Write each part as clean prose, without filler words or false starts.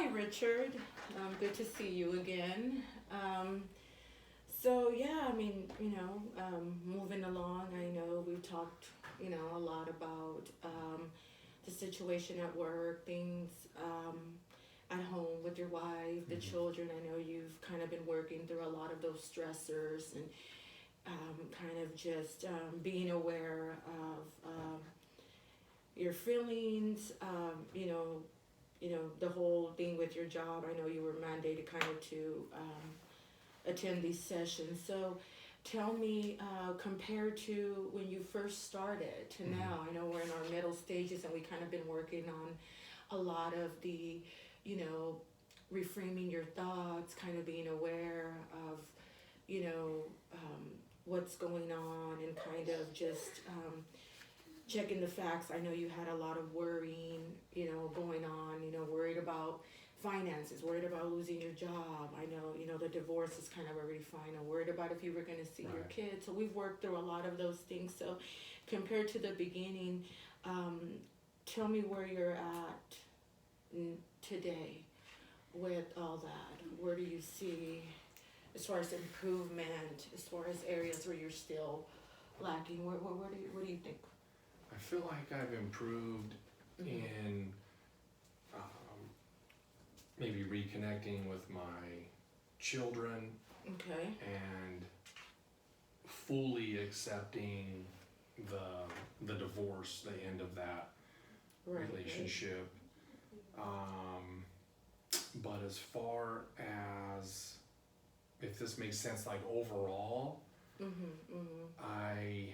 Hi, Richard. Good to see you again. So yeah, I mean, moving along. I know we've talked, a lot about the situation at work, things at home with your wife, the Mhm. children. I know you've kind of been working through a lot of those stressors and kind of just being aware of your feelings. The whole thing with your job. I know you were mandated kind of to attend these sessions. So tell me, compared to when you first started to Mhm. now, I know we're in our middle stages and we kind of been working on a lot of the, you know, reframing your thoughts, kind of being aware of, you know, what's going on and kind of just checking the facts. I know you had a lot of worrying, going on, worried about finances, worried about losing your job. I know, the divorce is kind of already final, worried about if you were going to see your Right. kids. So we've worked through a lot of those things. So compared to the beginning, um, tell me where you're at today with all that. Where do you see, as far as improvement, as far as areas where you're still lacking? What do you think? I feel like I've improved Mm-hmm. in maybe reconnecting with my children Okay. and fully accepting the divorce, the end of that Right, right. relationship. Um, but as far as if this makes sense, like overall, Mm-hmm. Mm-hmm. I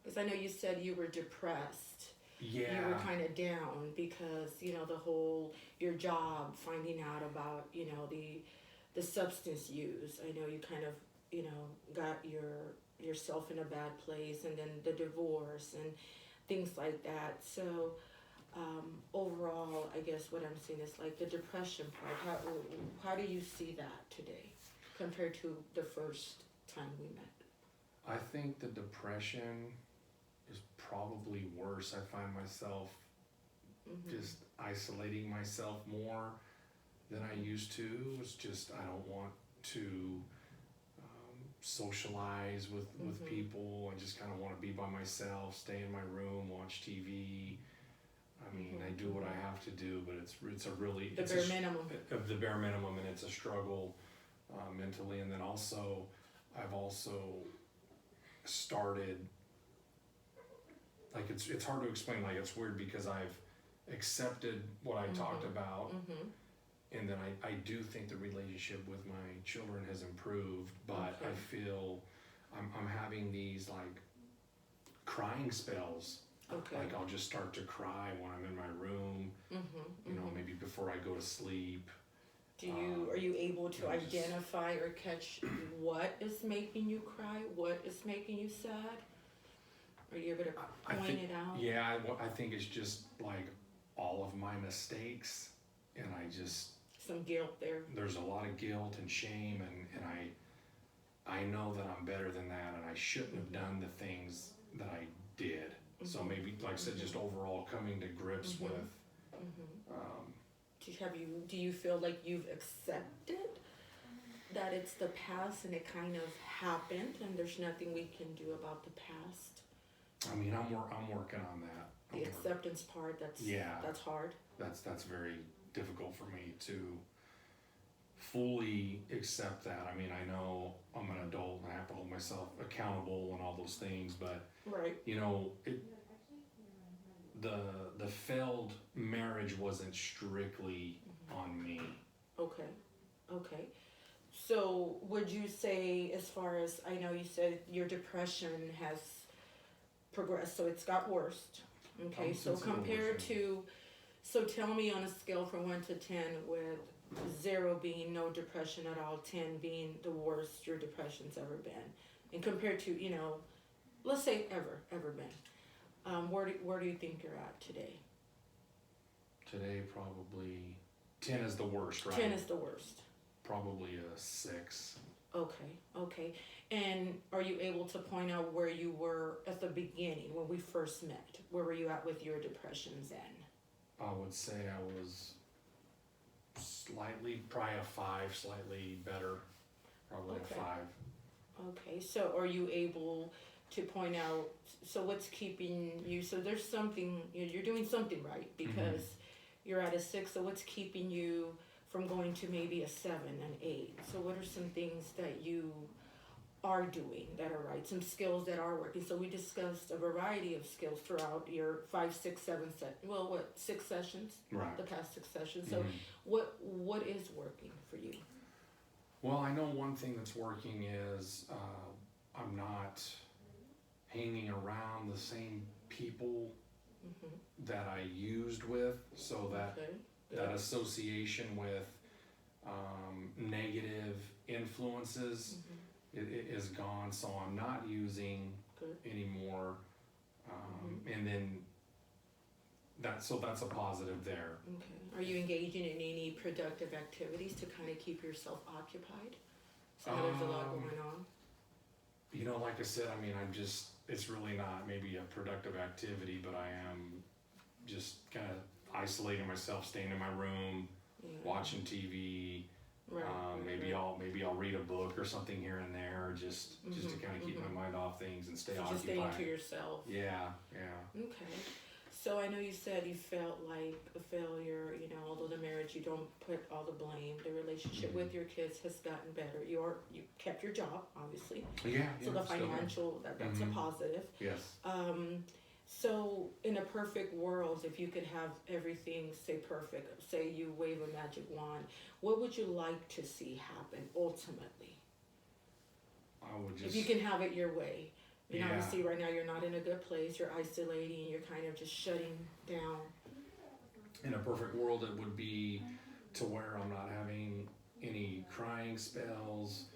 Because I know you said you were depressed. You were yeah kind of down because the whole your job, finding out about the substance use. I know you kind of got yourself in a bad place, and then the divorce and things like that. So overall, I guess what I'm seeing is like the depression part. How do you see that today compared to the first time we met? I think the depression is probably worse. I find myself Mm-hmm. just isolating myself more than I Mm-hmm. used to. It's just I don't want to socialize with Mm-hmm. people. I just kind of want to be by myself, stay in my room, watch TV. I mean, I do Mm-hmm. what I Mm-hmm. have to do, but it's a really The bare minimum. of the bare minimum, and it's a struggle mentally. And then also, I've also started like it's hard to explain. Like it's weird because I've accepted what I talked Mm-hmm. about, Mm-hmm. and then I do think the relationship with my children has improved, but I Okay. feel I'm having these like crying spells. Okay. Like I'll just start to cry when I'm in my room, Mm-hmm. Mm-hmm. maybe before I go to sleep. Are you able to I just identify or catch what is making you cry? What is making you sad? Are you able to I point think it out? yeah I think it's just like all of my mistakes, and I just Some guilt there. there's a lot of guilt and shame, and I know that I'm better than that, and I shouldn't have Mm-hmm. done the things that I did. So Mm-hmm. maybe, like I said, just Mm-hmm. overall coming to grips with, Mm-hmm. Mm-hmm. um, Do you feel like you've accepted that it's the past and it kind of happened and there's nothing we can do about the past? I mean, I'm working on that. The acceptance part, Yeah, that's hard. that's very difficult for me to fully accept that. I mean, I know I'm an adult and I have to hold myself accountable and all those things, but Right. it the the failed marriage wasn't strictly on me. Okay. Okay. So, would you say, as far as I know, you said your depression has progressed, so it's got worse. Okay, so Since a little worse. compared to, so tell me on a scale from 1 to 10, with 0 being no depression at all, 10 being the worst your depression's ever been, and compared to, let's say ever been, where do you think you're at today? Today, probably 10 is the worst, 10 right? is the worst. Probably a 6. Okay, okay. And are you able to point out where you were at the beginning when we first met? Where were you at with your depression then? I would say I was probably a 5, slightly better, probably like Okay. 5. Okay, so are you able to point out, so what's keeping you, so there's something, you're doing something right because you're at a 6, so what's keeping you from going to maybe a 7, an 8? So what are some things that you are doing that are right, some skills that are working? So we discussed a variety of skills throughout your 5, 6, 7 6 sessions, Right. the past 6 sessions. So Mhm. what is working for you? Well, I know one thing that's working is I'm not hanging around the same people that I used with, so that Okay, that association with negative influences is gone. So I'm not using good. anymore, and then that's a positive there. Okay. Are you engaging in any productive activities to kind of keep yourself occupied? So there's a lot going on. You know, like I said, I mean, it's really not maybe a productive activity, but I am just kind of isolating myself, staying in my room, Yeah. watching TV. Right. Maybe I'll read a book or something here and there, just to kind of keep my mind off things and stay So just occupied. staying to yourself. Yeah. Okay. So I know you said you felt like a failure, you know, although the marriage, you don't put all the blame. The relationship with your kids has gotten better. You kept your job, obviously. Yeah. So the still there. financial, that's a positive. Yes. So in a perfect world, if you could have everything, say perfect, say you wave a magic wand, what would you like to see happen ultimately? I would just. If you can have it your way. You know, Yeah. obviously right now you're not in a good place, you're isolating, you're kind of just shutting down. In a perfect world, it would be to where I'm not having any crying spells,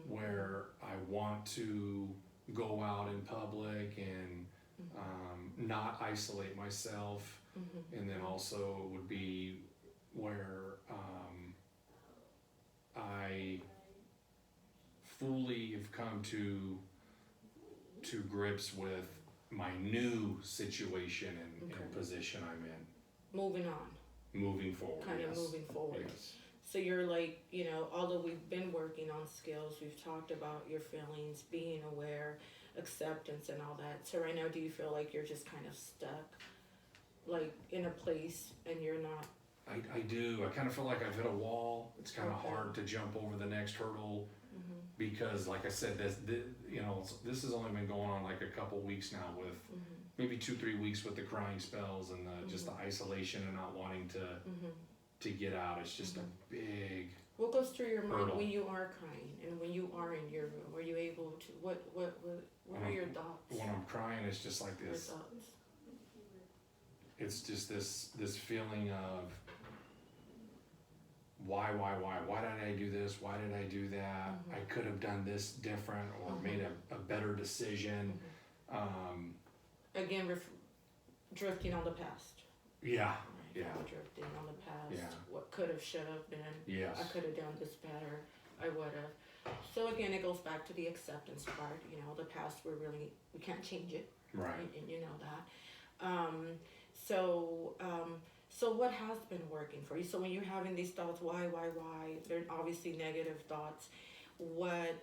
where I want to go out in public and not isolate myself, and then also would be where I fully have come to grips with my new situation and position I'm in. Moving on, Moving forward. kind of Yes. moving forward. Yes. So you're like, you know, although we've been working on skills, we've talked about your feelings, being aware, acceptance and all that. So right now, do you feel like you're just kind of stuck, like in a place and you're not? I do. I kind of feel like I've hit a wall. It's kind of Okay. hard to jump over the next hurdle because, like I said, this has only been going on like a couple weeks now, with maybe 2-3 weeks with the crying spells and just the isolation and not wanting to get out. It's just a big. What goes through your mind hurdle. when you are crying and when you are in your room? Are you able to? What are your thoughts? When I'm crying, it's just like Your this. thoughts. It's just this feeling of why did I do this? Why did I do that? I could have done this different or made a better decision. Again, drifting on the past. Yeah. Right? Yeah. Kind of drifting on the past. Yeah. What could have, should have been. Yes. I could have done this better. I would have. So again, it goes back to the acceptance part. You know, the past, we can't change it. Right. And you know that. So what has been working for you? So when you're having these thoughts, why? They're obviously negative thoughts. What,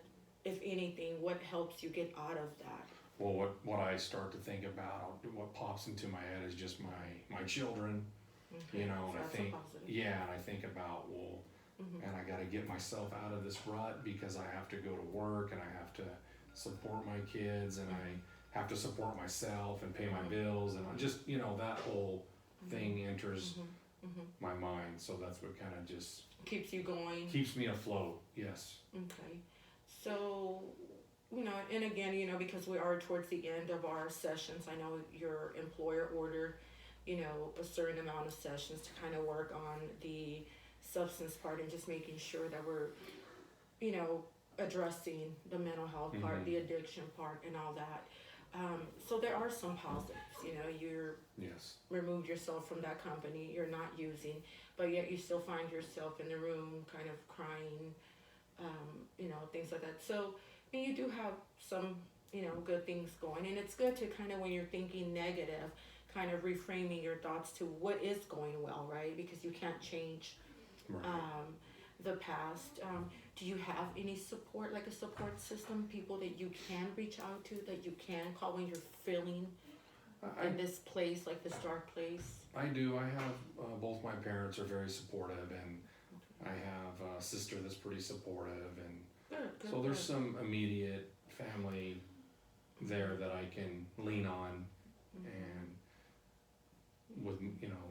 if anything, what helps you get out of that? Well, what I start to think about, what pops into my head is just my children. Okay. You know, So and I that's a think, positive. yeah, and I think about, well, and I got to get myself out of this rut because I have to go to work and I have to support my kids and I have to support myself and pay my bills, and I just, you know, that whole thing enters my mind. So that's what kind of just Keeps you going. keeps me afloat. Yes. Okay. So, you know, and again, you know, because we are towards the end of our sessions, I know your employer ordered, you know, a certain amount of sessions to kind of work on the substance part and just making sure that we're, you know, addressing the mental health part, the addiction part, and all that. So there are some positives. You know, you're Yes. removed yourself from that company, you're not using, but yet you still find yourself in the room kind of crying, you know, things like that. So, I mean, you do have some, you know, good things going, and it's good to kind of, when you're thinking negative, kind of reframing your thoughts to what is going well, right? Because you can't change. Right. the past. Do you have any support, like a support system, people that you can reach out to, that you can call when you're feeling in this place, like this dark place? I do. I have both my parents are very supportive, and I have a sister that's pretty supportive, and Good, so there's good. some immediate family there that I can lean on, and with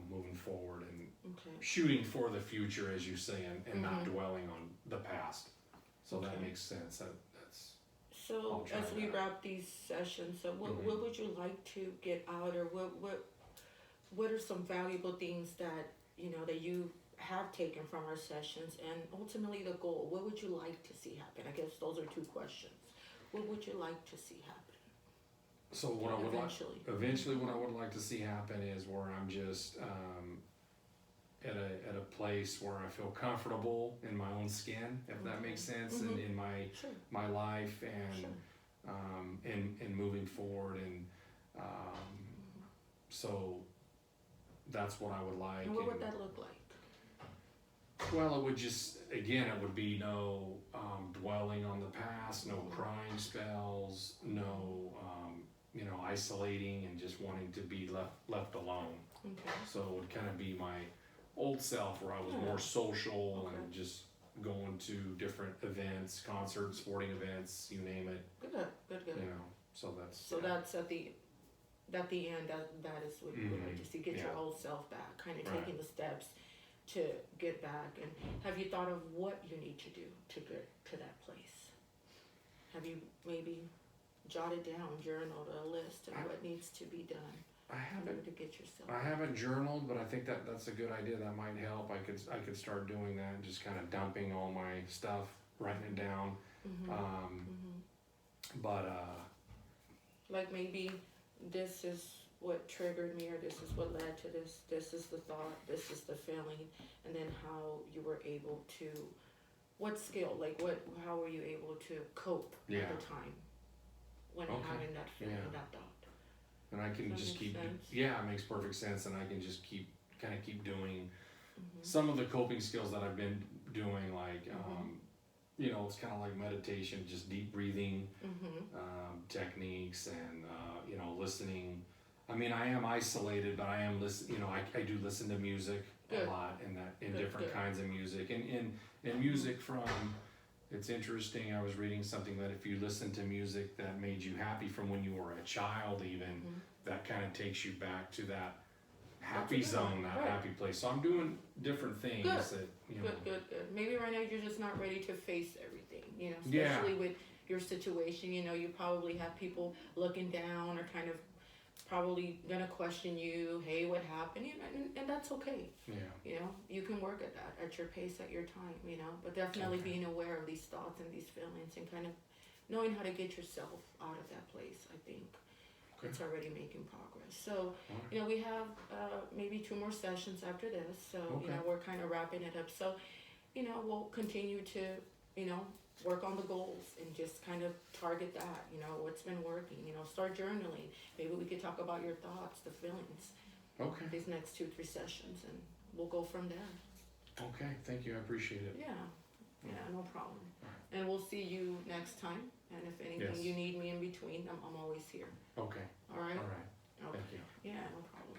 moving forward and Okay. shooting for the future, as you say, and not dwelling on the past. So that Okay. makes sense. That's So I'll try as we that. wrap these sessions, so what Mhm. would you like to get out, or what are some valuable things that that you have taken from our sessions, and ultimately the goal? What would you like to see happen? I guess those are two questions. What would you like to see happen so what I would like. eventually? Eventually, what I would like to see happen is where I'm just at a place where I feel comfortable in my own skin, if that makes sense, and in Sure. my life, and Sure. and moving forward, and so that's what I would like. And what would that look like? Well, it would just, again, it would be no dwelling on the past, no crying spells, no isolating and just wanting to be left alone. Okay. So it would kind of be my old self, where I was Yeah. more social and Okay. just going to different events, concerts, sporting events, you name it. Good. So that's So that's at the end. That is what you would like to see. Get your Yeah. old self back, kind of Right. taking the steps to get back. And have you thought of what you need to do to get to that place? Have you maybe jotted down, journaled a list of what needs to be done I in haven't order to get yourself? I haven't journaled, but I think that's a good idea. That might help. I could start doing that, and just kind of dumping all my stuff, writing it down. But Like maybe this is what triggered me, or this is what led to this. This is the thought. This is the feeling, and then how you were able to. What skill? Like how were you able to cope Yeah. at the time when Okay. having that feeling, Yeah. that thought? and I can Does that just make keep. sense? Yeah, it makes perfect sense, and I can just keep doing some of the coping skills that I've been doing, like it's kind of like meditation, just deep breathing techniques, and listening. I mean, I am isolated, but I am I do listen to music Good. a lot, and Good, different good. kinds of music, and music from. It's interesting. I was reading something that if you listen to music that made you happy from when you were a child, even that kind of takes you back to that happy That's a good one. zone, that Right. happy place. So I'm doing different things Good. that Good. Maybe right now you're just not ready to face everything, Yeah. especially with your situation. You probably have people looking down, or kind of probably gonna question you. Hey, what happened? And that's okay. Yeah. You can work at that at your pace, at your time. But definitely Okay. being aware of these thoughts and these feelings, and kind of knowing how to get yourself out of that place. I think it's already making progress. So. Alright. We have maybe 2 more sessions after this, so Okay. we're kind of wrapping it up. So, we'll continue to work on the goals, and just kind of target that. What's been working. Start journaling. Maybe we could talk about your thoughts, the feelings, Okay. these next 2-3 sessions, and we'll go from there. Okay. Thank you. I appreciate it. Yeah, no problem. Alright. And we'll see you next time. And if anything Yes. you need me in between, I'm always here. Okay. All right. All right. Okay. Thank you. Yeah, no problem.